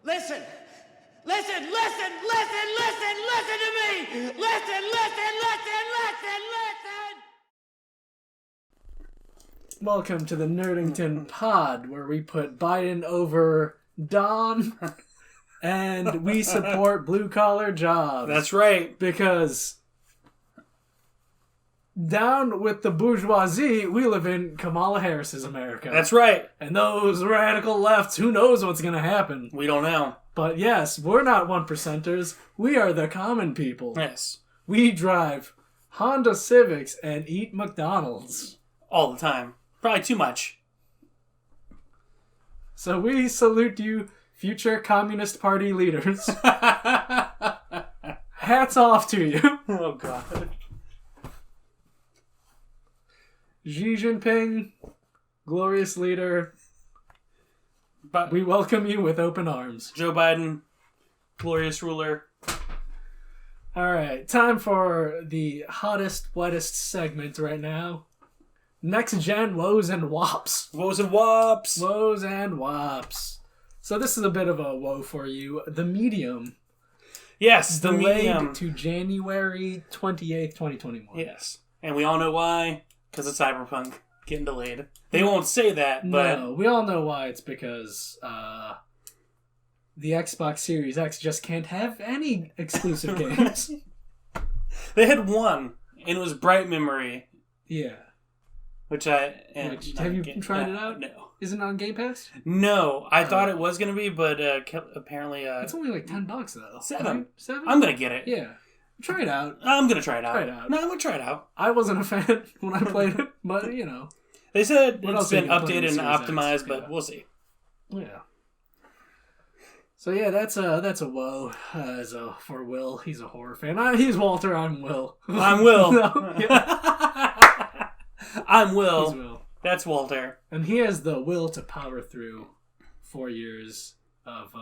Listen! Listen, listen, listen, listen, listen to me! Listen, listen, listen, listen, listen! Welcome to the Nerdington pod, where we put Biden over Don, and we support blue-collar jobs. That's right. Because down with the bourgeoisie, we live in Kamala Harris's America. That's right. And those radical lefts, who knows what's going to happen? We don't know. But yes, we're not 1%ers. We are the common people. Yes. We drive Honda Civics and eat McDonald's. All the time. Probably too much. So we salute you, future Communist Party leaders. Hats off to you. Oh, God. Xi Jinping, glorious leader. But We welcome you with open arms. Joe Biden, glorious ruler. Alright, time for the hottest, wettest segment right now. Next gen Woes and WAPs. Woes and WAPs. Woes and WAPs. So this is a bit of a woe for you. The Medium. Yes, the delayed medium. to January 28th, 2021. Yes. And we all know why. Because of Cyberpunk getting delayed. They won't say that, but... No, we all know why. It's because the Xbox Series X just can't have any exclusive games. They had one, and it was Bright Memory, Yeah. have you tried it out? No. Isn't it on Game Pass? No, I thought it was going to be, but apparently... It's only like $10 though. $7. Right? $7? I'm going to get it. Yeah. Try it out. I'm going to try it out. Try it out. No, I'm going to try it out. I wasn't a fan when I played it, but you know. They said What it's else are been you gonna play in updated and Series X? optimized, but Yeah. we'll see. Yeah. So yeah, that's a woe for Will. He's a horror fan. He's Walter. I'm Will. I'm Will. No, yeah. I'm Will. He's Will. That's Walter. And he has the will to power through 4 years of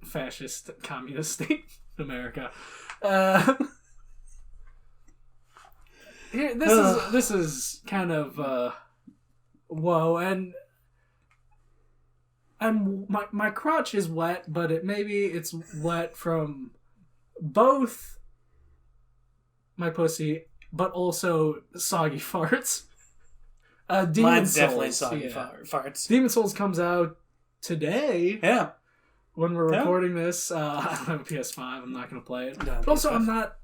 fascist communist state America. Here, this is kind of whoa, and my crotch is wet, but maybe it's wet from both my pussy, but also soggy farts. Demon Mine's Souls, definitely soggy yeah. farts. Demon Souls comes out today. Yeah. When we're Yeah. recording this. I don't have a PS5. I'm not going to play it. No, But also, PS5. I'm not...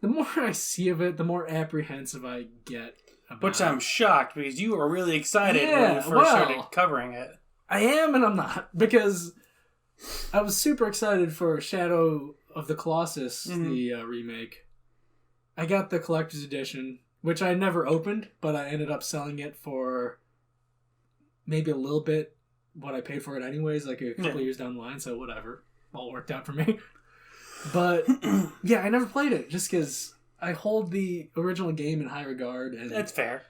The more I see of it, the more apprehensive I get about Which it. I'm shocked because you were really excited when Yeah, we first well. started covering it. I am and I'm not. Because I was super excited for Shadow of the Colossus, the remake. I got the collector's edition, which I never opened, but I ended up selling it for maybe a little bit what I paid for it anyways, like a couple years down the line, so whatever. All worked out for me. But, yeah, I never played it, just because I hold the original game in high regard, and That's fair.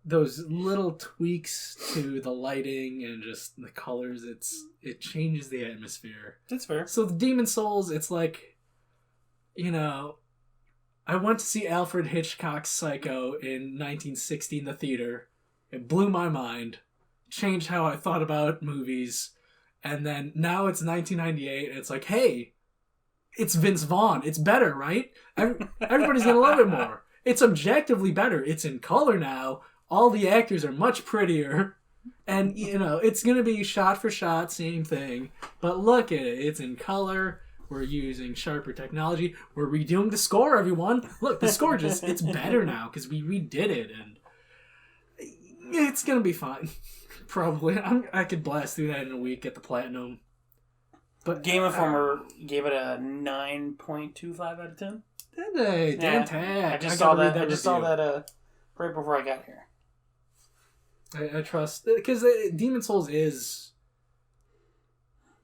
those little tweaks to the lighting and just the colors, it changes the atmosphere. That's fair. So the Demon Souls, it's like, you know, I went to see Alfred Hitchcock's Psycho in 1960 in the theater. It blew my mind. Changed how I thought about movies. And then now it's 1998 and it's like, hey, it's Vince Vaughn. It's better, right? Everybody's going to love it more. It's objectively better. It's in color now. All the actors are much prettier. And, you know, it's going to be shot for shot, same thing. But look at it. It's in color. We're using sharper technology. We're redoing the score, everyone. Look, the score it's better now because we redid it. And it's going to be fine. Probably. I could blast through that in a week, get the platinum. But Game Informer gave it a 9.25 out of 10. Did they? Damn tag. I just saw that right before I got here. I trust... Because Demon Souls is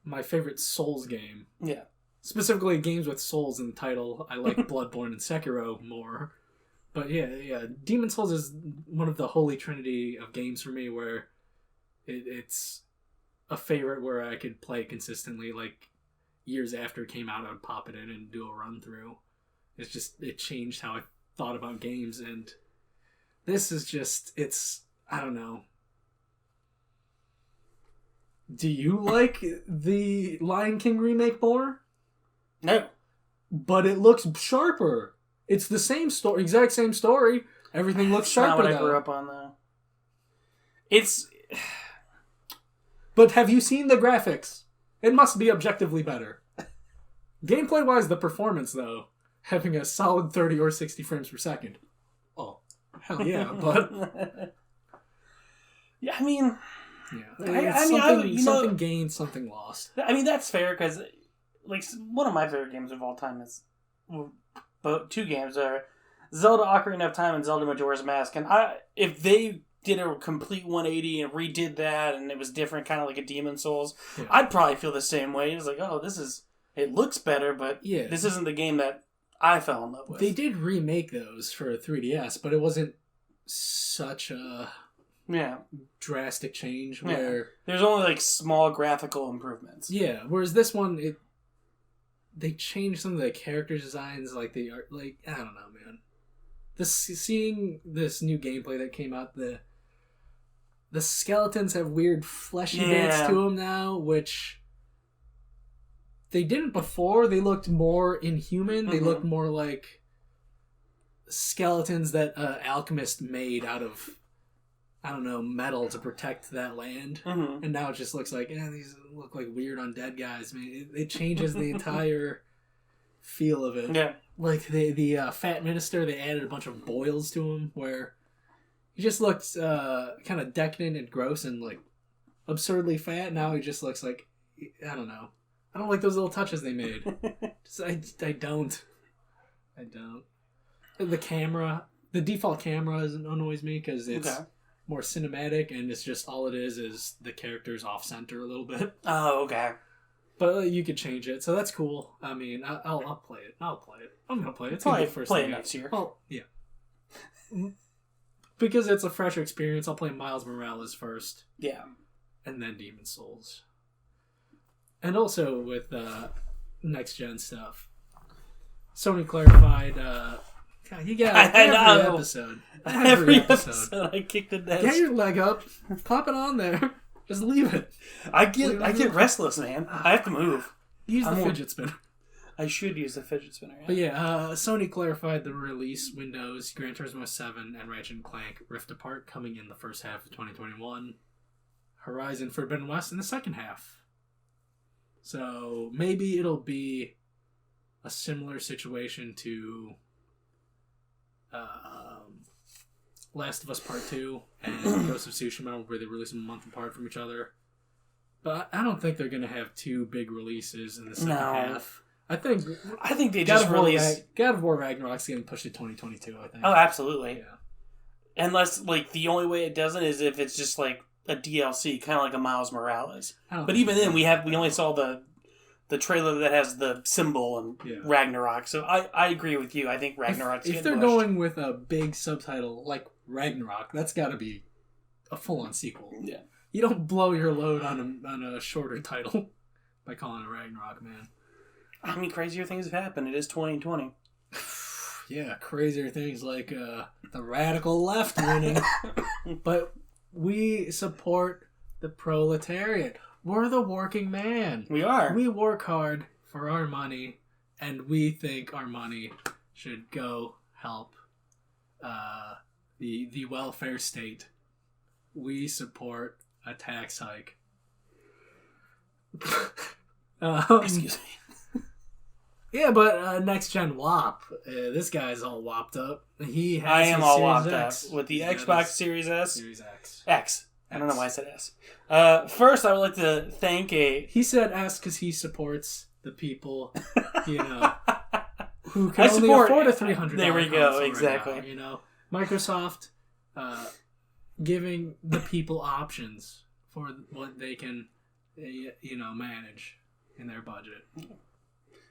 my favorite Souls game. Yeah. Specifically games with souls in the title. I like Bloodborne and Sekiro more. But yeah. Demon Souls is one of the holy trinity of games for me where it's a favorite where I could play consistently. Like, years after it came out, I would pop it in and do a run through. It changed how I thought about games, and this is just, I don't know. Do you like the Lion King remake more? No. But it looks sharper. It's the same story, exact same story. Everything looks sharper. Not what I grew up on, though. It's. But have you seen the graphics? It must be objectively better. Gameplay-wise, the performance, though, having a solid 30 or 60 frames per second. Oh, hell yeah, but... Yeah, I mean... Yeah. Something gained, something lost. I mean, that's fair, because like one of my favorite games of all time is... But two games are Zelda Ocarina of Time and Zelda Majora's Mask. And if they did a complete 180 and redid that and it was different, kind of like a Demon's Souls, yeah. I'd probably feel the same way. It's like, oh, it looks better, but this isn't the game that I fell in love with. They did remake those for 3DS, but it wasn't such a drastic change where... There's only like small graphical improvements. Yeah, whereas this one, they changed some of the character designs, like the art, like, I don't know, man. Seeing this new gameplay that came out, the skeletons have weird fleshy bits to them now, which they didn't before. They looked more inhuman. They looked more like skeletons that alchemist made out of, I don't know, metal to protect that land. And now it just looks like, these look like weird undead guys. I mean, it changes the entire feel of it. Yeah. Like the Fat Minister, they added a bunch of boils to him where he just looked kind of decadent and gross and like absurdly fat. Now he just looks like, I don't know. I don't like those little touches they made. I don't. The camera, the default camera annoys me because it's more cinematic and it's just all it is the characters off center a little bit. Oh, okay. But you could change it, so that's cool. I mean, I'll play it. I'm gonna play it. It's gonna be the first play thing next year. Oh, yeah. Because it's a fresh experience, I'll play Miles Morales first. Yeah. And then Demon's Souls. And also with next gen stuff, Sony clarified. God, you got every episode. Every episode, I kicked the desk. Get your leg up, pop it on there. Just leave it. I get restless, man. I have to move. Use the fidget spinner. I should use the fidget spinner. Yeah. But Sony clarified the release windows: Gran Turismo 7 and Ratchet & Clank Rift Apart coming in the first half of 2021. Horizon Forbidden West in the second half. So maybe it'll be a similar situation to Last of Us Part 2 and Ghost of Tsushima, where they release them a month apart from each other. But I don't think they're going to have two big releases in the second half. I think they just release... God of War Ragnarok's getting pushed to 2022, I think. Oh, absolutely. Yeah. Unless, like, the only way it doesn't is if it's just, like, a DLC, kind of like a Miles Morales. But even then, we only saw the trailer that has the symbol and Ragnarok. So I agree with you. I think Ragnarok's if they're going with a big subtitle like Ragnarok, that's got to be a full-on sequel. Yeah. You don't blow your load on a shorter title by calling it Ragnarok, man. I mean, crazier things have happened. It is 2020. Yeah, crazier things like the radical left winning. But we support the proletariat. We're the working man. We are. We work hard for our money, and we think our money should go help the welfare state. We support a tax hike. Excuse me. Yeah, but next gen WAP. This guy's all whopped up. I am all whopped up with the Xbox Series S. Series X. X. I don't know why I said S. First, I would like to thank He said S because he supports the people, who can only afford a $300. There we go, exactly. Right now, Microsoft giving the people options for what they can, manage in their budget.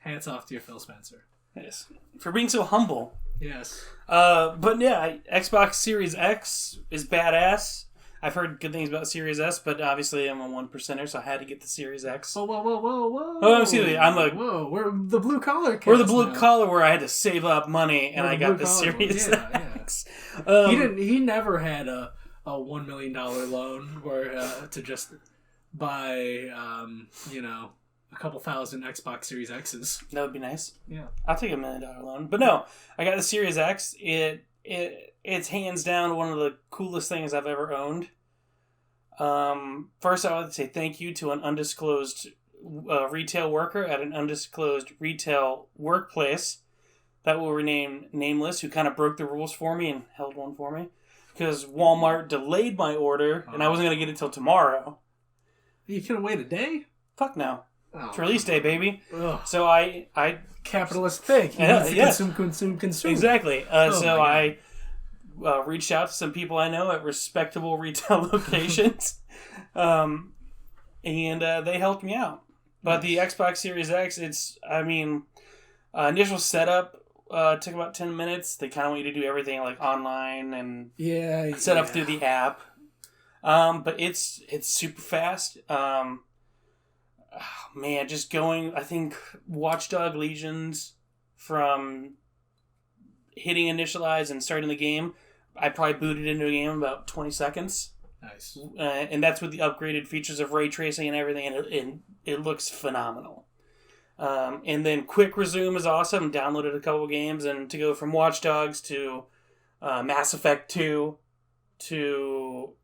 Hats off to you, Phil Spencer. Yes, for being so humble. Yes. But yeah, Xbox Series X is badass. I've heard good things about Series S, but obviously I'm a 1%er, so I had to get the Series X. Whoa. Oh, excuse me. We're the blue collar. We're the blue collar where I had to save up money, and I got the Series X. He never had a $1 million loan where to just buy, a couple thousand Xbox Series X's. That would be nice. Yeah. I'll take $1 million loan. But no, I got the Series X. It's hands down one of the coolest things I've ever owned. First, I want to say thank you to an undisclosed retail worker at an undisclosed retail workplace that will remain nameless, who kind of broke the rules for me and held one for me. Because Walmart delayed my order, and I wasn't going to get it till tomorrow. You couldn't wait a day? Fuck no. Oh. It's release day, baby. Ugh. So I capitalist thing. Consume. Exactly. I reached out to some people I know at respectable retail locations, and they helped me out. But the Xbox Series X, initial setup took about 10 minutes. They kind of want you to do everything like online and set up through the app. But it's super fast. Just going, I think Watchdog Legions from hitting initialize and starting the game, I probably booted into a game in about 20 seconds. Nice. And that's with the upgraded features of ray tracing and everything, and it looks phenomenal. And then Quick Resume is awesome. Downloaded a couple games, and to go from Watch Dogs to Mass Effect 2 to...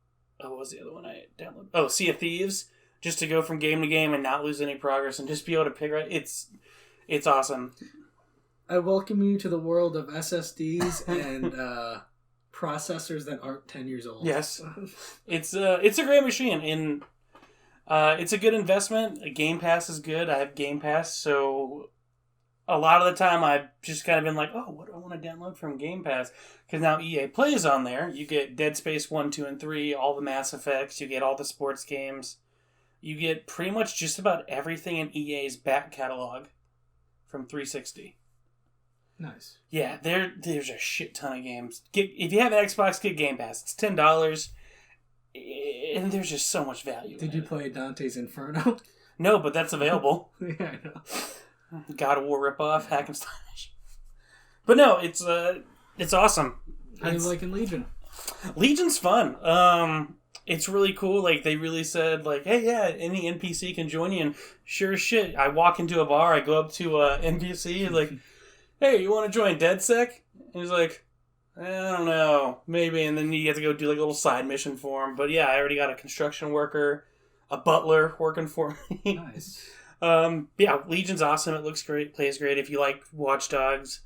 what was the other one I downloaded? Oh, Sea of Thieves. Just to go from game to game and not lose any progress and just be able to pick right. It's awesome. I welcome you to the world of SSDs and processors that aren't 10 years old. Yes. It's a great machine, and it's a good investment. Game Pass is good. I have Game Pass, so a lot of the time I've just kind of been like, oh, what do I want to download from Game Pass? Because now EA Play is on there. You get Dead Space 1, 2, and 3, all the Mass Effects. You get all the sports games. You get pretty much just about everything in EA's back catalog from 360. Nice. Yeah, there's a shit ton of games. If you have an Xbox, get Game Pass. It's $10, and there's just so much value. Did you play Dante's Inferno? No, but that's available. Yeah, I know. God of War ripoff, hack and slash. But no, it's awesome. How you liking Legion? Legion's fun. It's really cool. Like, they really said, like, hey, yeah, any NPC can join you. And sure as shit, I walk into a bar, I go up to an NPC, like, hey, you want to join DedSec? And he's like, I don't know, maybe. And then you have to go do, like, a little side mission for him. But, yeah, I already got a construction worker, a butler working for me. Nice. Yeah, Legion's awesome. It looks great, plays great if you like Watch Dogs.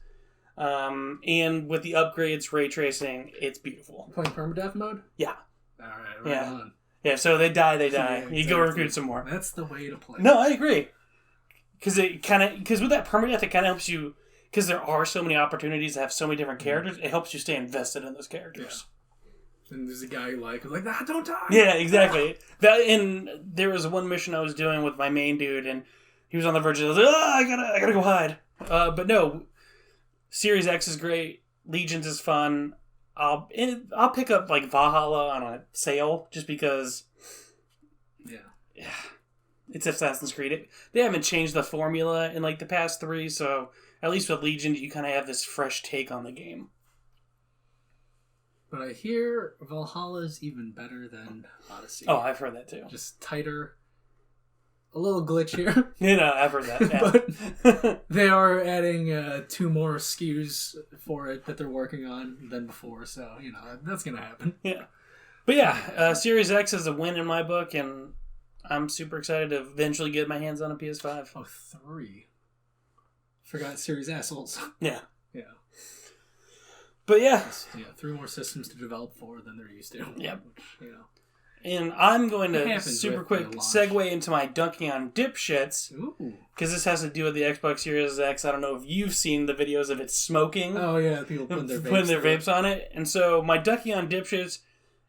And with the upgrades, ray tracing, it's beautiful. Playing permadeath mode? Yeah. Alright, on. Yeah, so they die. Yeah, You exactly. go recruit some more. That's the way to play. No, I agree. Because with that permadeath, it kind of helps you, because there are so many opportunities to have so many different characters, it helps you stay invested in those characters. Yeah. And there's a guy you like who's like, nah, don't die! Yeah, exactly. And there was one mission I was doing with my main dude, and he was on the verge of, I gotta go hide. But no, Series X is great. Legions is fun. I'll pick up like Valhalla on a sale just because. Yeah, it's Assassin's Creed. They haven't changed the formula in like the past 3, so at least with Legion, you kind of have this fresh take on the game. But I hear Valhalla's even better than Odyssey. Oh, I've heard that too. Just tighter. A little glitchier. I've heard that. Yeah. But they are adding 2 more SKUs for it that they're working on than before, so, that's going to happen. Yeah. But yeah, Series X is a win in my book, and I'm super excited to eventually get my hands on a PS5. Oh, 3. Forgot Series S also. Yeah. Yeah. But yeah. 3 more systems to develop for than they're used to. Yep. Which, And I'm going to super quick segue into my dunking on Dipshits. Ooh. Because this has to do with the Xbox Series X. I don't know if you've seen the videos of it smoking. Oh, yeah. People putting their vapes on it. And so my dunking on Dipshits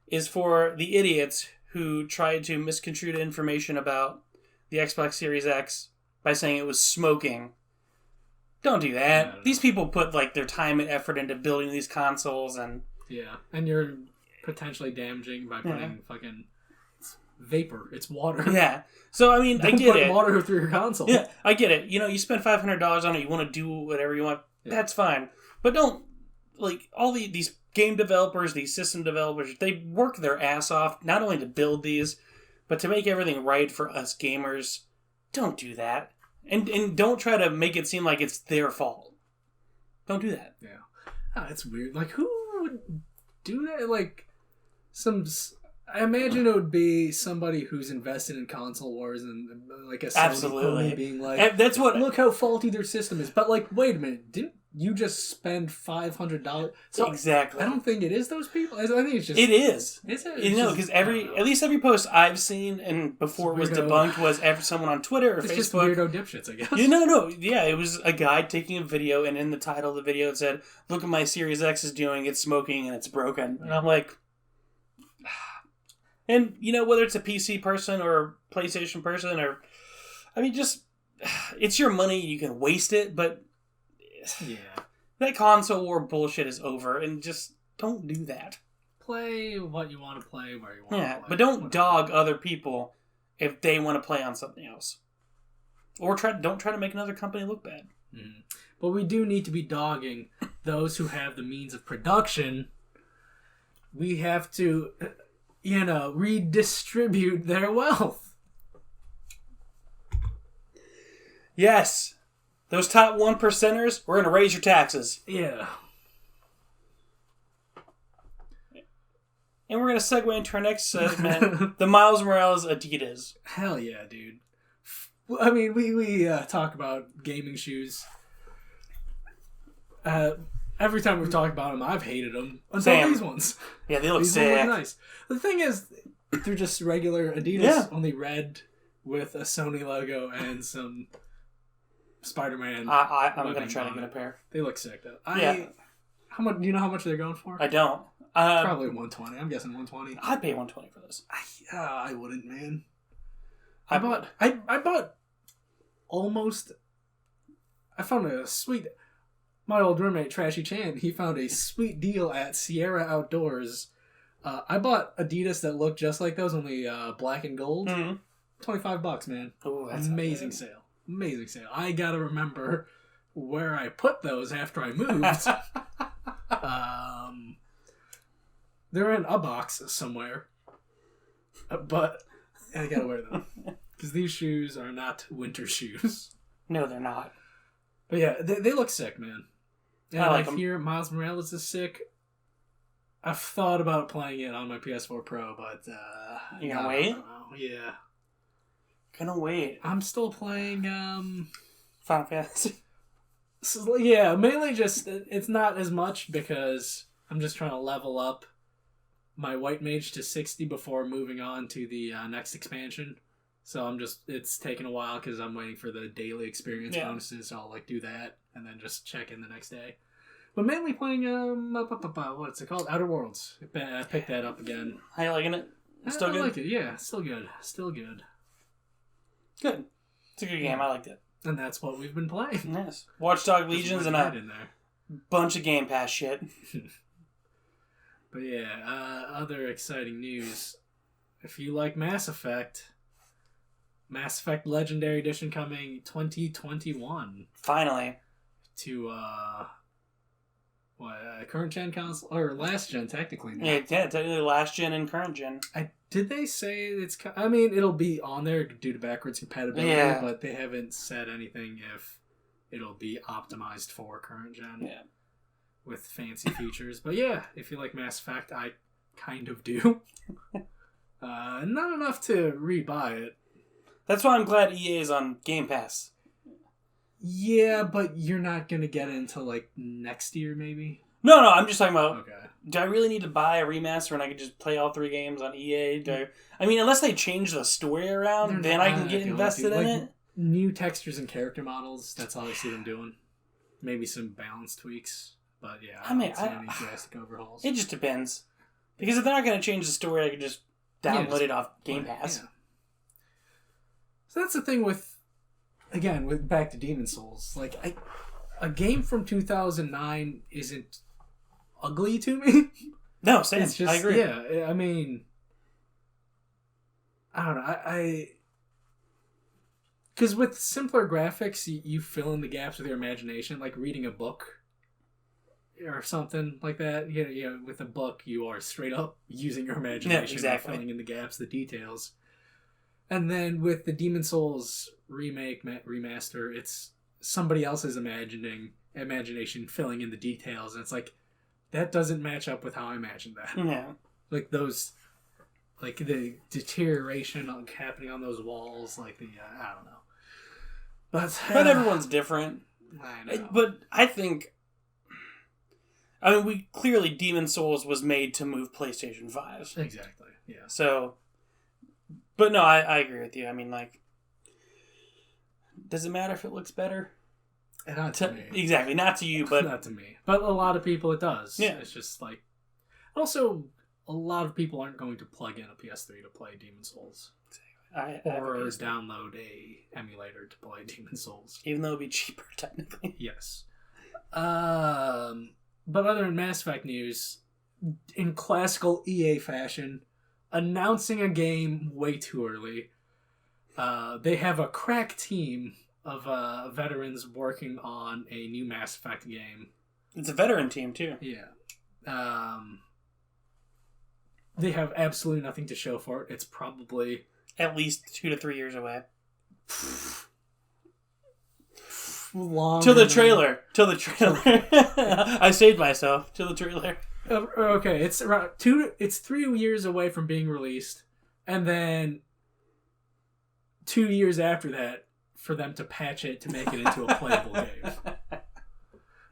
is for the idiots who tried to misconstrue the information about the Xbox Series X by saying it was smoking. Don't do that. No. These people put like their time and effort into building these consoles, and yeah, and you're potentially damaging by putting fucking vapor. It's water. Yeah. So I mean, Don't I get put it. Water through your console. Yeah, I get it. You spend $500 on it. You want to do whatever you want. Yeah. That's fine. But don't all these game developers, these system developers. They work their ass off not only to build these, But to make everything right for us gamers, don't do that. And don't try to make it seem like it's their fault. Don't do that. Yeah. Oh, it's weird. Like, who would do that? Like, I imagine it would be somebody who's invested in console wars and like a Sony pony being like, and that's what. Look how faulty their system is. But like, wait a minute, didn't you just spend $500? So exactly. I don't think it is those people. I think it's just. It is. Is it? You know, because at least every post I've seen and before it was debunked was someone on Twitter or it's Facebook. Just weirdo dipshits, I guess. No. Yeah, it was a guy taking a video, and in the title of the video it said, "Look what my Series X is doing. It's smoking and it's broken." And I'm like. And, you know, whether it's a PC person or a PlayStation person or... I mean, just... It's your money. You can waste it, but... Yeah. That console war bullshit is over, and just don't do that. Play what you want to play where you want to play. But don't dog other people if they want to play on something else. Or don't try to make another company look bad. Mm. But we do need to be dogging those who have the means of production. We have to... redistribute their wealth. Yes. Those top 1%ers, we're going to raise your taxes. Yeah. And we're going to segue into our next segment, the Miles Morales Adidas. Hell yeah, dude. I mean, we talk about gaming shoes. Every time we've talked about them, I've hated them. Until these ones. Yeah, they look these sick. Look nice. The thing is, they're just regular Adidas, only red with a Sony logo and some Spider-Man. I'm going to try to get a pair. They look sick, though. How much? Do you know how much they're going for? I don't. Probably 120. I'm guessing 120. I'd pay 120 for this. I wouldn't, man. I bought almost. I found a sweet. My old roommate Trashy Chan, he found a sweet deal at Sierra Outdoors. I bought Adidas that looked just like those, only black and gold. Mm-hmm. $25, man. Oh, that's amazing sale. Amazing sale. I gotta remember where I put those after I moved. They're in a box somewhere, but I gotta wear them because these shoes are not winter shoes. No, they're not. But yeah, they look sick, man. And I like them. Hear Miles Morales is sick. I've thought about playing it on my PS4 Pro, but you gonna wait? Yeah, gonna wait. I'm still playing Final Fantasy. So, yeah, mainly just it's not as much because I'm just trying to level up my White Mage to 60 before moving on to the next expansion. So it's taking a while because I'm waiting for the daily experience bonuses. So I'll do that and then just check in the next day. But mainly playing what's it called? Outer Worlds. I picked that up again. How you liking it? Still good? I like it. Yeah, still good. Still good. Good. It's a good game. I liked it. And that's what we've been playing. Yes. Watchdog Legions and a bunch of Game Pass shit. But yeah, other exciting news. If you like Mass Effect Legendary Edition coming 2021. Finally. To, current gen console? Or last gen, technically. Now. Yeah, technically last gen and current gen. Did they say it's... I mean, it'll be on there due to backwards compatibility, but they haven't said anything if it'll be optimized for current gen. Yeah. With fancy features. But yeah, if you like Mass Effect, I kind of do. Not enough to rebuy it. That's why I'm glad EA is on Game Pass. Yeah, but you're not going to get it until next year, maybe? No, I'm just talking about... Okay. Do I really need to buy a remaster when I can just play all 3 games on EA? I mean, unless they change the story around, then I can get invested in it. New textures and character models, that's all I see them doing. Maybe some balance tweaks. But yeah, I don't see any drastic overhauls. It just depends. Because if they're not going to change the story, I can just download it off Game Pass. Yeah. So that's the thing with back to Demon Souls. A game from 2009 isn't ugly to me. No, same. It's just, I agree. Yeah, I mean, I don't know. Because with simpler graphics, you fill in the gaps with your imagination, like reading a book or something like that. With a book, you are straight up using your imagination, exactly. filling in the gaps, the details. And then with the Demon Souls remaster, it's somebody else's imagination filling in the details, and it's like, that doesn't match up with how I imagined that. Yeah. Like those, like the deterioration happening on those walls, like the I don't know. But everyone's different. I know. But I think, I mean, we clearly Demon Souls was made to move PlayStation 5. Exactly. Yeah. So, but no, I agree with you. I mean, like, does it matter if it looks better? Not to me. Exactly, not to you, but not to me. But a lot of people it does. Yeah. It's just like, also, a lot of people aren't going to plug in a PS3 to play Demon Souls. Or download a emulator to play Demon Souls. Even though it'd be cheaper, technically. Yes. But other than Mass Effect news, in classical EA fashion, announcing a game way too early. They have a crack team of veterans working on a new Mass Effect game. It's a veteran team, too. Yeah. They have absolutely nothing to show for it. It's probably... at least 2 to 3 years away. Till the trailer. I saved myself. Till the trailer. Okay, it's around 3 years away from being released, and then 2 years after that for them to patch it to make it into a playable game.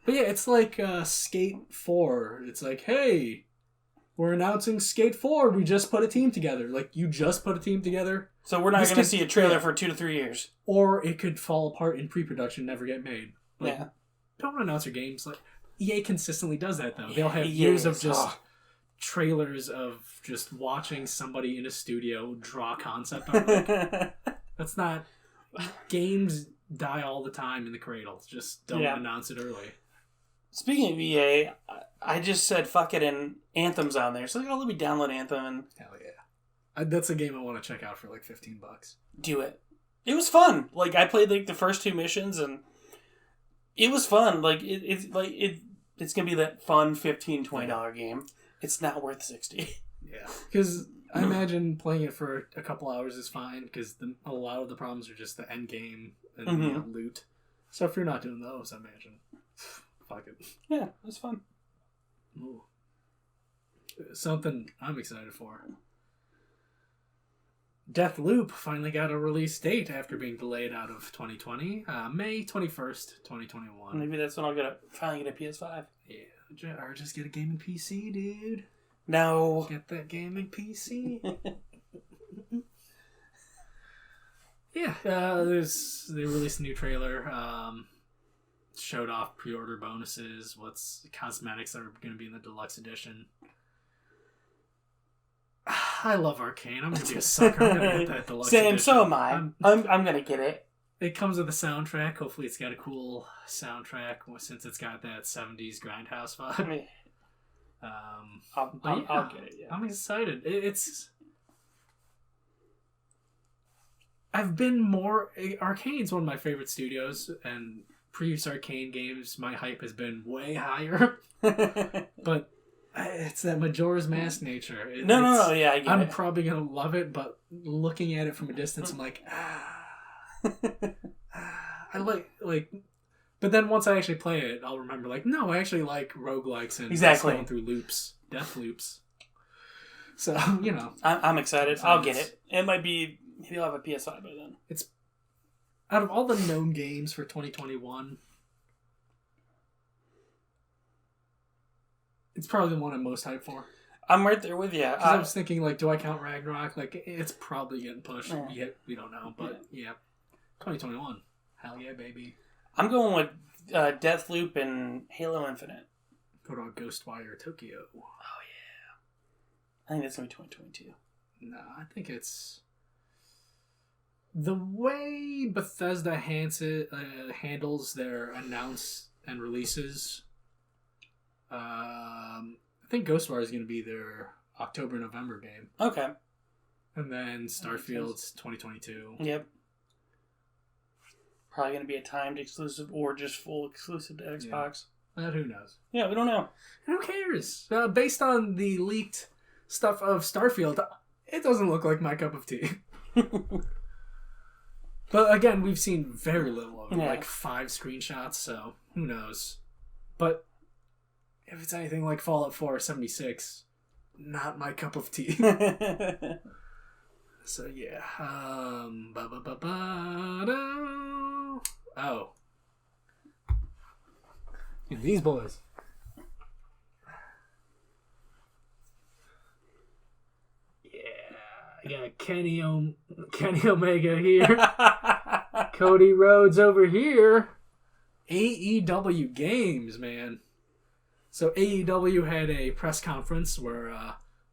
But yeah, it's like Skate 4. It's like, hey, we're announcing Skate 4. We just put a team together. Like, you just put a team together. So we're not going to see a trailer for 2 to 3 years. Or it could fall apart in pre-production, never get made. Like, yeah. Don't announce your games. Like, EA consistently does that, though. They'll have years of just trailers of just watching somebody in a studio draw concept art. Like, that's not... Games die all the time in the cradle. Just don't announce it early. Speaking of EA, I just said fuck it and Anthem's on there. So like, let me download Anthem and... Hell yeah. That's a game I want to check out for like $15. Do it. It was fun. Like, I played like the first 2 missions and it was fun. Like, it's going to be that fun $15-$20 game. It's not worth $60. Yeah. Because I imagine playing it for a couple hours is fine because a lot of the problems are just the end game and loot. So if you're not doing those, I imagine... Fuck it. Yeah, it was fun. Ooh. Something I'm excited for. Deathloop finally got a release date after being delayed out of 2020. May 21st, 2021. Maybe that's when I'll finally get a PS5. Yeah, or just get a gaming PC, dude. No. Get that gaming PC. Yeah, they released a new trailer. Showed off pre-order bonuses, what's cosmetics that are going to be in the deluxe edition. I love Arcane. I'm going to be a sucker. I'm going to get that deluxe edition. So am I. I'm going to get it. It comes with a soundtrack. Hopefully it's got a cool soundtrack since it's got that 70s grindhouse vibe. I'll get it, yeah. I'm excited. I've been more... Arcane's one of my favorite studios, and... previous Arcane games, my hype has been way higher. But it's that Majora's Mask nature. No, yeah, I get it. I'm probably going to love it, but looking at it from a distance, I'm like, I like... But then once I actually play it, I'll remember, like, no, I actually like roguelikes and going through loops, death loops. So, you know. I'm excited. I'll get it. It might be... Maybe I'll have a PS5 by then. It's... Out of all the known games for 2021, it's probably the one I'm most hyped for. I'm right there with you. I was thinking, like, do I count Ragnarok? Like, it's probably getting pushed. Yeah, we don't know. But, yeah. 2021. Hell yeah, baby. I'm going with Deathloop and Halo Infinite. Put on Ghostwire Tokyo. Oh, yeah. I think that's going to be 2022. No, I think it's... The way Bethesda handles their announce and releases, I think Ghostwire is going to be their October-November game. Okay. And then Starfield's 2022. Yep. Probably going to be a timed exclusive or just full exclusive to Xbox. Yeah. Who knows? Yeah, we don't know. Who cares? Based on the leaked stuff of Starfield, it doesn't look like my cup of tea. But again, we've seen very little of it, Yeah. like 5 screenshots, so who knows. But if it's anything like Fallout 4 or 76, not my cup of tea. So yeah. Oh. These boys. I got Kenny Omega here. Cody Rhodes over here. AEW Games, man. So AEW had a press conference where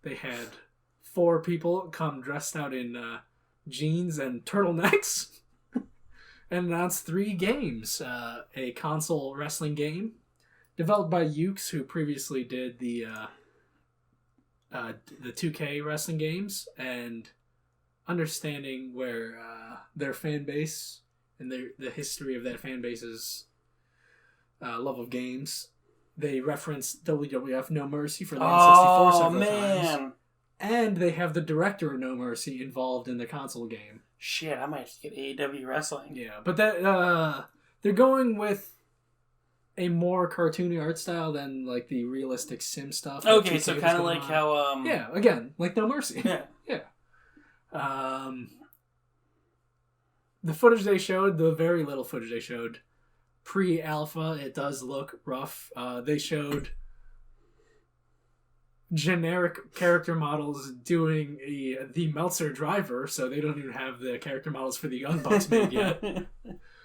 they had 4 people come dressed out in jeans and turtlenecks and announced 3 games. A console wrestling game developed by Ukes, who previously did the 2K wrestling games, and understanding where their fan base and the history of that fan base's love of games. They referenced WWF No Mercy for the N64 several times. And they have the director of No Mercy involved in the console game. Shit, I might have to get AEW Wrestling. Yeah, but that they're going with a more cartoony art style than like the realistic sim stuff. Okay, so kind of like how yeah, again, like No Mercy. Yeah. Yeah. The footage they showed, the very little footage they showed, pre-alpha, it does look rough. They showed generic character models doing the Meltzer driver, so they don't even have the character models for the Young Bucks made yet.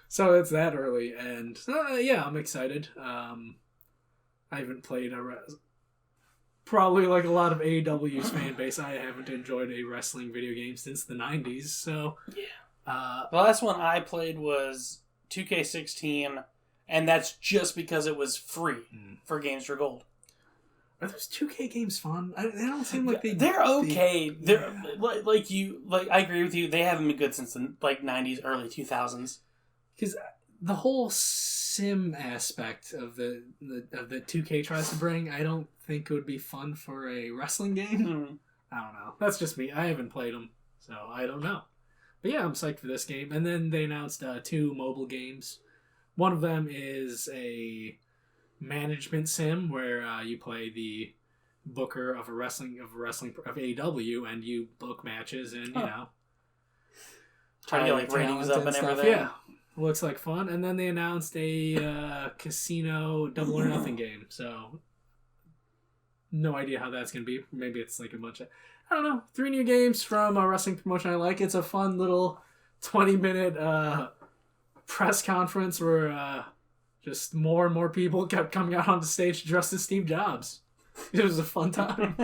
So it's that early, and yeah, I'm excited. I haven't played probably like a lot of AEW's fan base. I haven't enjoyed a wrestling video game since the 90s, so yeah. The last one I played was 2K16, and that's just because it was free for Games for Gold. Are those 2K games fun? They don't seem like they're okay. They're like I agree with you. They haven't been good since the 90s, early 2000s. Because the whole sim aspect of the 2K tries to bring, I don't think it would be fun for a wrestling game. Mm-hmm. I don't know. That's just me. I haven't played them, so I don't know. But yeah, I'm psyched for this game. And then they announced 2 mobile games. One of them is a management sim where you play the booker of AEW, and you book matches and try to get like ratings up and everything. Yeah, looks like fun. And then they announced a casino Double or Nothing game. So no idea how that's gonna be. Maybe it's like a bunch of, I don't know, 3 new games from a wrestling promotion I like. It's a fun little 20-minute press conference where just more and more people kept coming out on the stage dressed as Steve Jobs. It was a fun time.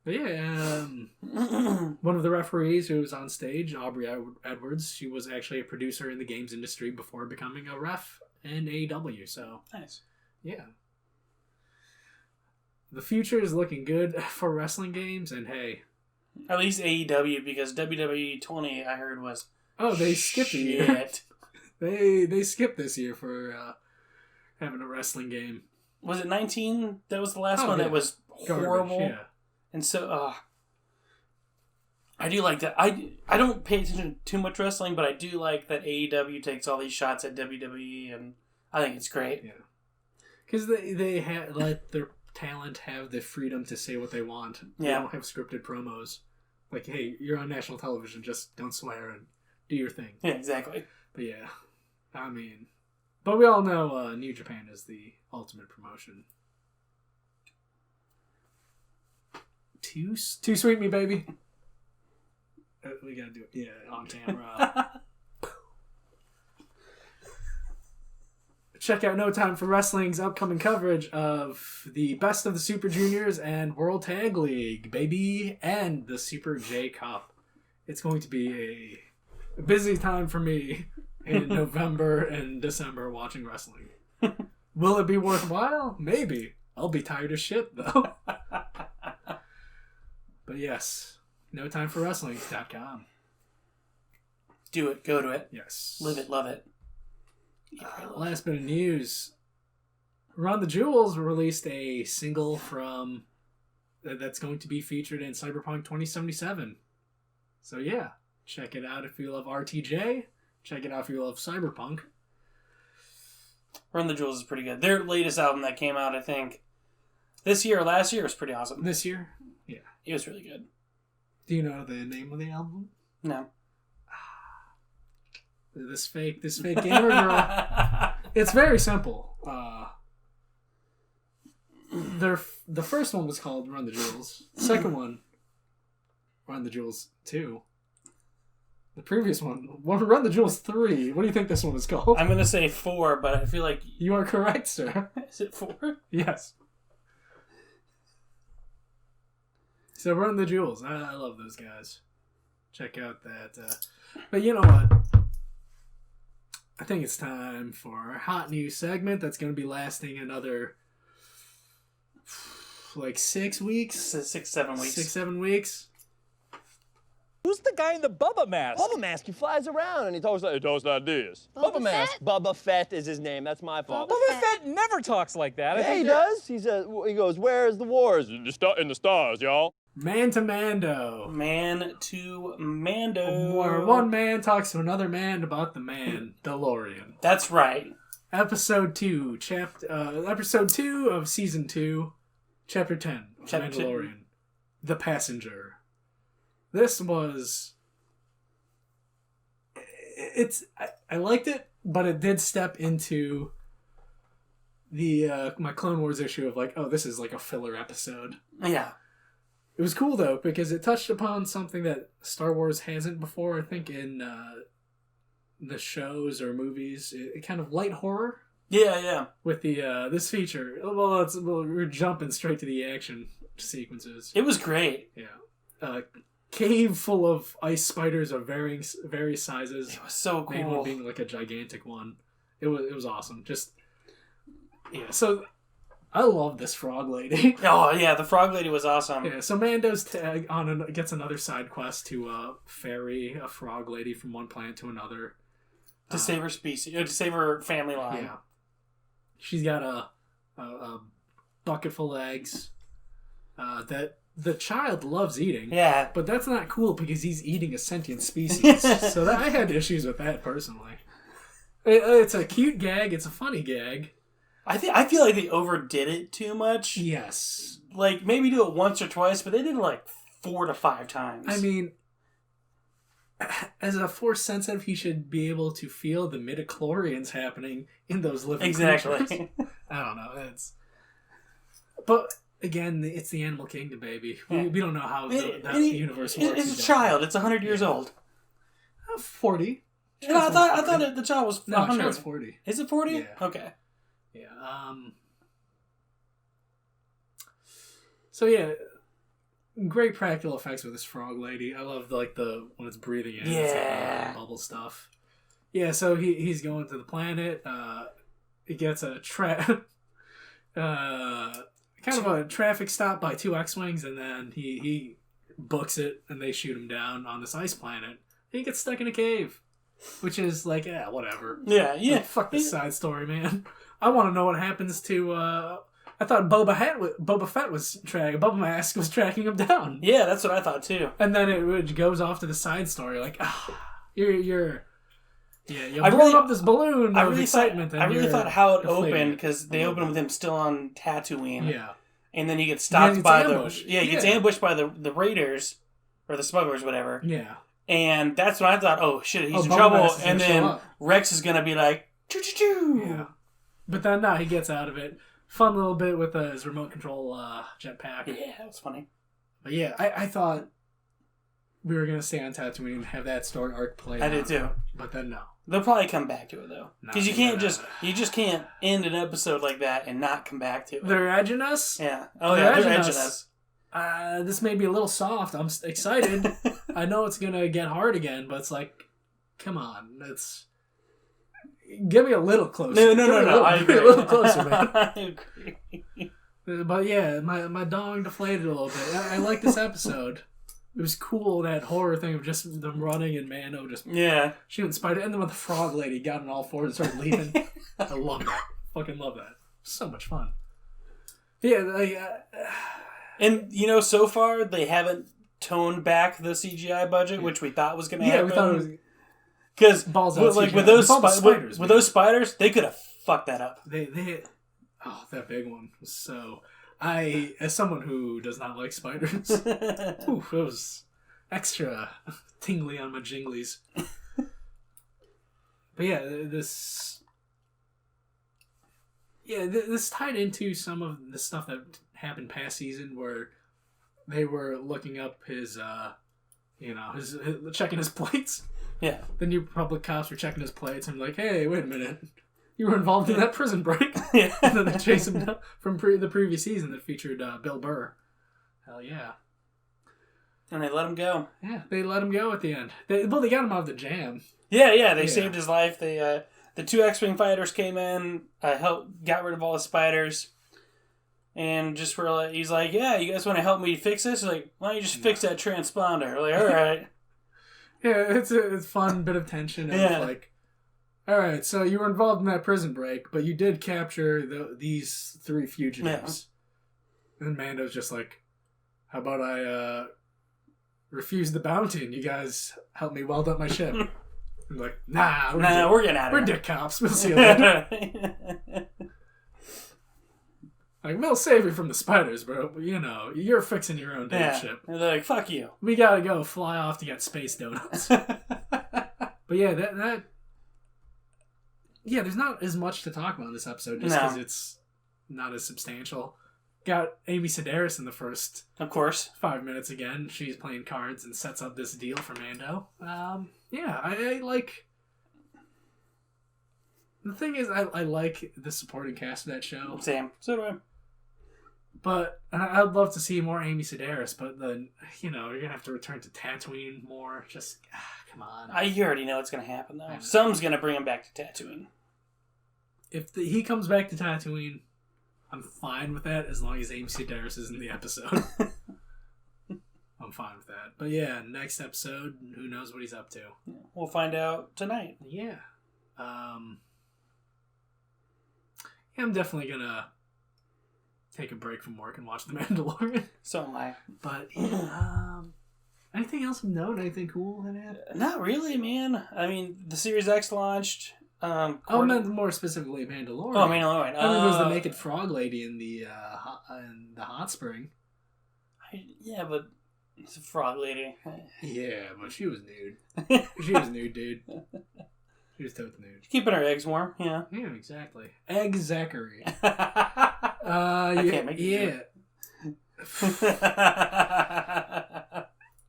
But yeah, one of the referees who was on stage, Aubrey Edwards, she was actually a producer in the games industry before becoming a ref in AEW. So nice. Yeah. The future is looking good for wrestling games, and hey. At least AEW, because WWE 20, I heard, was they skipped a year. They skipped this year for having a wrestling game. Was it 19? That was the last one that was horrible. Garbage, yeah. And so, I do like that. I don't pay attention to too much wrestling, but I do like that AEW takes all these shots at WWE, and I think it's great. Yeah. Because they let their talent have the freedom to say what they want. They don't have scripted promos. Like, hey, you're on national television, just don't swear and do your thing. Yeah, exactly. But yeah, I mean, but we all know New Japan is the ultimate promotion. Too sweet me, baby. We gotta do it. Yeah, on camera. Check out No Time for Wrestling's upcoming coverage of the Best of the Super Juniors and World Tag League, baby, and the Super J Cup. It's going to be a busy time for me in November and December watching wrestling. Will it be worthwhile? Maybe. I'll be tired as shit, though. But yes, NoTimeForWrestling.com. Do it. Go to it. Yes. Live it. Love it. Last bit of news. Run the Jewels released a single from that's going to be featured in Cyberpunk 2077. So yeah, check it out if you love RTJ. Check it out if you love Cyberpunk. Run the Jewels is pretty good. Their latest album that came out, I think, this year or last year was pretty awesome. This year? Yeah. It was really good. Do you know the name of the album? No. This fake gamer girl. It's very simple. The first one was called Run the Jewels. The second one, Run the Jewels 2. The previous one, Run the Jewels 3. What do you think this one is called? I'm going to say 4, but I feel like... You are correct, sir. Is it 4? Yes. So Run the Jewels. I love those guys. Check out that. But you know what? I think it's time for a hot news segment that's going to be lasting another... like 6 weeks? 6, 7 weeks. 6, 7 weeks. Who's the guy in the Bubba mask? Bubba Mask, he flies around and he talks like this. Bubba Mask. Bubba Fett is his name. That's my fault. Bubba Fett never talks like that. Yeah, he does. He goes, "Where's the wars? In the stars, y'all." Man to Mando. Man to Mando. Where one man talks to another man about the Mandalorian. That's right. Episode 2 of Season 2, Chapter 10 of Chapter Mandalorian. 10. The Passenger. This was... I liked it, but it did step into the my Clone Wars issue of like, oh, this is like a filler episode. Yeah. It was cool, though, because it touched upon something that Star Wars hasn't before, I think, in the shows or movies. It kind of light horror. Yeah. With the this feature. Well, we're jumping straight to the action sequences. It was great. Yeah. Cave full of ice spiders of various sizes. It was so cool. Main one being like a gigantic one. It was awesome. Just, yeah, so... I love this frog lady. Oh, yeah, the frog lady was awesome. Yeah, so Mando's gets another side quest to ferry a frog lady from one planet to another. To save her species, to save her family line. Yeah. She's got a bucket full of eggs that the child loves eating. Yeah. But that's not cool because he's eating a sentient species. So I had issues with that personally. It's a cute gag. It's a funny gag. I feel like they overdid it too much. Yes. Like, maybe do it once or twice, but they did it like 4 to 5 times. I mean, as a Force sensitive, he should be able to feel the midichlorians happening in those living creatures. Exactly. I don't know. But, again, it's the Animal Kingdom, baby. We don't know how that universe works. It's a child. It's 100 years old. 40. Yeah, I thought the child was 100. No, child's 40. Is it 40? Yeah. Okay. Yeah. So yeah, great practical effects with this frog lady. I love when it's breathing in. Yeah. It's like bubble stuff. Yeah. So he's going to the planet. He gets a kind of a traffic stop by 2 X-wings, and then he books it, and they shoot him down on this ice planet. He gets stuck in a cave, which is like, yeah, whatever. Yeah. Like, fuck this side story, man. I want to know what happens to. I thought Boba Mask was tracking him down. Yeah, that's what I thought too. And then it goes off to the side story, like, you're blowing up this balloon of excitement. I really thought how it opened, because they opened with him still on Tatooine. Yeah. And then he gets stopped by ambushed. he gets ambushed by the raiders or the smugglers, whatever. Yeah. And that's when I thought, oh shit, he's in trouble. And then Rex is gonna be like, choo choo choo. Yeah. But then, he gets out of it. Fun little bit with his remote control jetpack. Yeah, that was funny. But yeah, I thought we were going to stay on Tatooine and have that story arc play out. I did too. But then no. They'll probably come back to it though. Because you just can't end an episode like that and not come back to it. They're edging us? Yeah. Oh yeah, they're edging us. This may be a little soft. I'm excited. I know it's going to get hard again, but it's like, come on. Get me a little closer. No. I agree. A little closer, man. I agree. But yeah, my dong deflated a little bit. I like this episode. It was cool, that horror thing of just them running and Mando just shooting spider. And then when the frog lady got on all fours and started leaving. I love that. Fucking love that. So much fun. Yeah, and so far they haven't toned back the CGI budget, which we thought was going to happen. we thought it was because balls out like CGI. with those spiders, with those spiders, they could have fucked that up. That big one was so. As someone who does not like spiders, it was extra tingly on my jinglies. But yeah, this tied into some of the stuff that happened past season where they were looking up his checking his plates. Yeah. The New Republic cops were checking his plates and like, hey, wait a minute. You were involved in that prison break. Yeah. And then they chased him down from the previous season that featured Bill Burr. Hell yeah. And they let him go. Yeah, they let him go at the end. They got him out of the jam. Yeah, they saved his life. They the 2 X-Wing fighters got rid of all the spiders. And just were like, he's like, yeah, you guys want to help me fix this? Like, why don't you just fix that transponder? We're like, all right. Yeah, it's a fun bit of tension. Of like, all right, so you were involved in that prison break, but you did capture these 3 fugitives. Yeah. And Mando's just like, how about I refuse the bounty and you guys help me weld up my ship? I'm like, we're getting out of here. We're dick cops. We'll see you later. Like, we'll save you from the spiders, bro. But, you're fixing your own damn ship. And they're like, fuck you. We gotta go fly off to get space donuts. But yeah, there's not as much to talk about in this episode just because it's not as substantial. Got Amy Sedaris in the first, of course, 5 minutes again. She's playing cards and sets up this deal for Mando. I like. The thing is, I like the supporting cast of that show. Same. So do I. But I'd love to see more Amy Sedaris, but then, you're going to have to return to Tatooine more. Just, come on. You already know what's going to happen, though. Someone's going to bring him back to Tatooine. If he comes back to Tatooine, I'm fine with that as long as Amy Sedaris is in the episode. I'm fine with that. But yeah, next episode, who knows what he's up to. We'll find out tonight. Yeah. I'm definitely going to take a break from work and watch The Mandalorian. So am I. But, anything else of note? Anything cool that happened? Not really, man. I mean, the Series X launched. I meant more specifically Mandalorian. Oh, Mandalorian. There was the naked frog lady in the hot spring. Yeah, but it's a frog lady. Yeah, but she was nude. She was nude, dude. She was totally nude. Keeping her eggs warm, yeah. Yeah, exactly. Egg Zachary. I can't make it.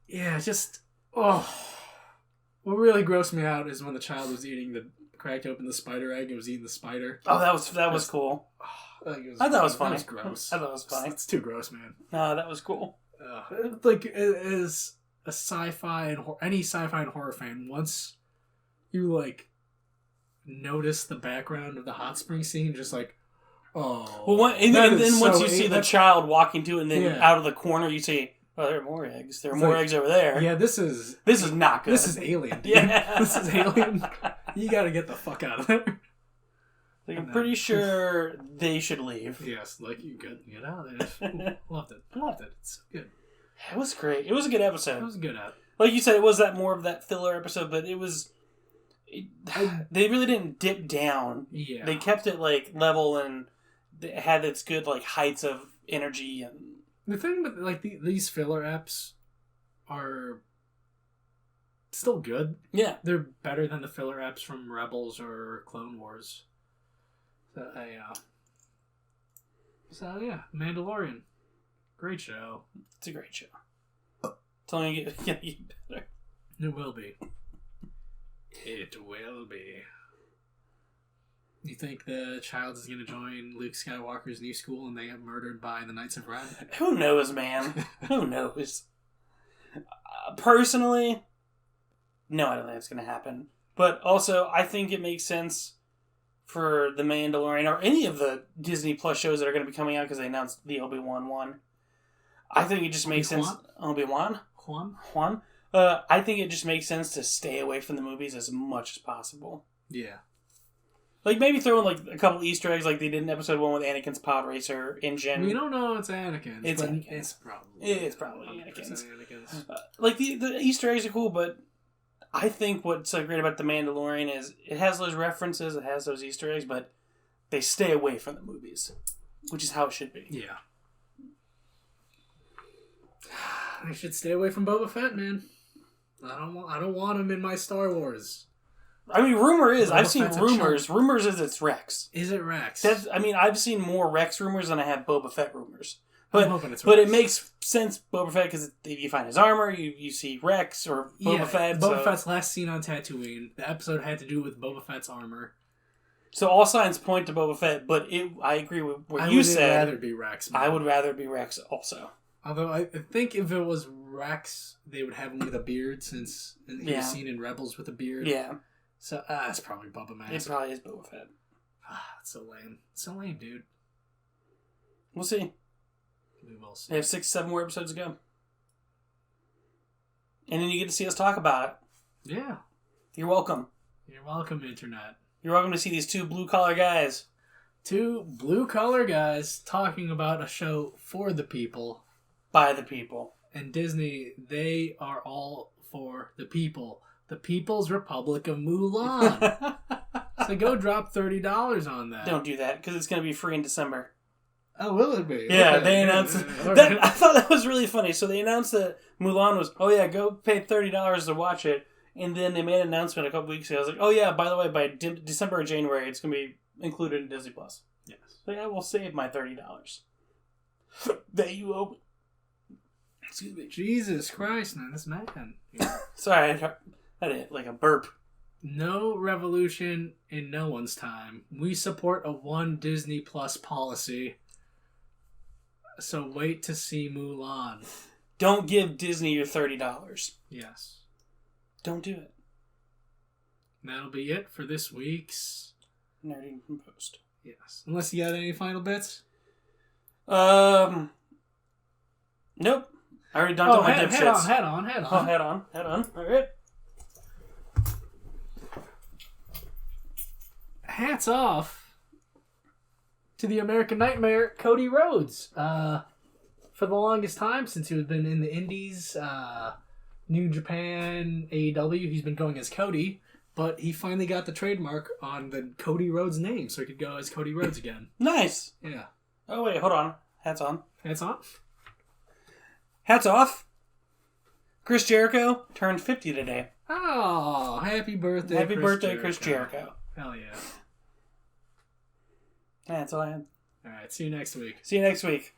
Yeah, just what really grossed me out is when the child was cracked open the spider egg and was eating the spider. Oh, that was cool. I thought it was funny. That was gross. I thought it was funny. It's too gross, man. No, that was cool. Like, as a sci-fi and any sci-fi and horror fan, once you notice the background of the hot spring scene, just like, and then once you see the child walking to it, and then out of the corner you see, oh, there are more eggs. There are more eggs over there. Yeah, this is not good. This is Alien, dude. Yeah. This is Alien. You gotta get the fuck out of there. I'm pretty sure they should leave. Yes, you get out of there. Loved it. It's so good. It was great. It was a good episode. It was a good episode. Like you said, it was more of that filler episode, but it was... they really didn't dip down. Yeah. They kept it, level, and it had its good, heights of energy. And the thing with, these filler eps are still good. Yeah. They're better than the filler eps from Rebels or Clone Wars. So, yeah, Mandalorian. Great show. It's a great show. It's only going to get better. It will be. It will be. You think the child is going to join Luke Skywalker's new school and they get murdered by the Knights of Ren? Who knows, man? Who knows? Personally, no, I don't think it's going to happen. But also, I think it makes sense for The Mandalorian or any of the Disney Plus shows that are going to be coming out because they announced the Obi-Wan one. I think it just makes sense. Obi-Wan? Juan? I think it just makes sense to stay away from the movies as much as possible. Yeah. Like, maybe throw in, like, a couple Easter eggs like they did in episode 1 with Anakin's pod racer engine. We don't know it's Anakin. It's but Anakin. It's probably Anakin's. Like, the Easter eggs are cool, but I think what's so great about The Mandalorian is it has those references, it has those Easter eggs, but they stay away from the movies, which is how it should be. Yeah. I should stay away from Boba Fett, man. I don't want him in my Star Wars. I mean, rumor is, I've Boba seen Fett's a rumors. chump. Rumors is it's Rex. Is it Rex? I've seen more Rex rumors than I have Boba Fett rumors. I'm hoping it's But Rex. it makes sense, Boba Fett, because you find his armor, you see Rex or Boba Fett. Boba Fett's last scene on Tatooine. The episode had to do with Boba Fett's armor. So all signs point to Boba Fett, but I agree with what you said. I would rather be Rex. Man. I would rather be Rex also. Although I think if it was Rex, they would have him with a beard since he was seen in Rebels with a beard. Yeah. So it's probably Boba Mask. It probably is Boba Fett. It's so lame. So lame, dude. We'll see. We will see. They have 6-7 more episodes to go. And then you get to see us talk about it. Yeah. You're welcome. You're welcome, Internet. You're welcome to see these two blue-collar guys. Two blue-collar guys talking about a show for the people. By the people. And Disney, they are all for the people. The People's Republic of Mulan. So go drop $30 on that. Don't do that, because it's going to be free in December. Oh, will it be? Yeah, Okay. they announced All that. right. I thought that was really funny. So they announced that Mulan was, go pay $30 to watch it. And then they made an announcement a couple weeks ago. I was like, oh yeah, by the way, by December or January, it's going to be included in Disney Plus. Yes. So I will save my $30 that you owe me. Excuse me. Jesus Christ, man, this man. Sorry, I had it like a burp. No revolution in no one's time. We support a one Disney Plus policy. So wait to see Mulan. Don't give Disney your $30. Yes. Don't do it. That'll be it for this week's Nerdington Post. Yes. Unless you got any final bits? Nope. I already done to my dipshits. Head on. Oh, head on. All right. Hats off to the American Nightmare, Cody Rhodes. For the longest time, since he has been in the Indies, New Japan, AEW, he's been going as Cody, but he finally got the trademark on the Cody Rhodes name, so he could go as Cody Rhodes again. Nice. Yeah. Oh, wait, hold on. Hats on. Hats on. Hats off. Chris Jericho turned 50 today. Oh, happy birthday, Happy birthday, Chris Jericho. Hell yeah. That's all I had. All right, see you next week. See you next week.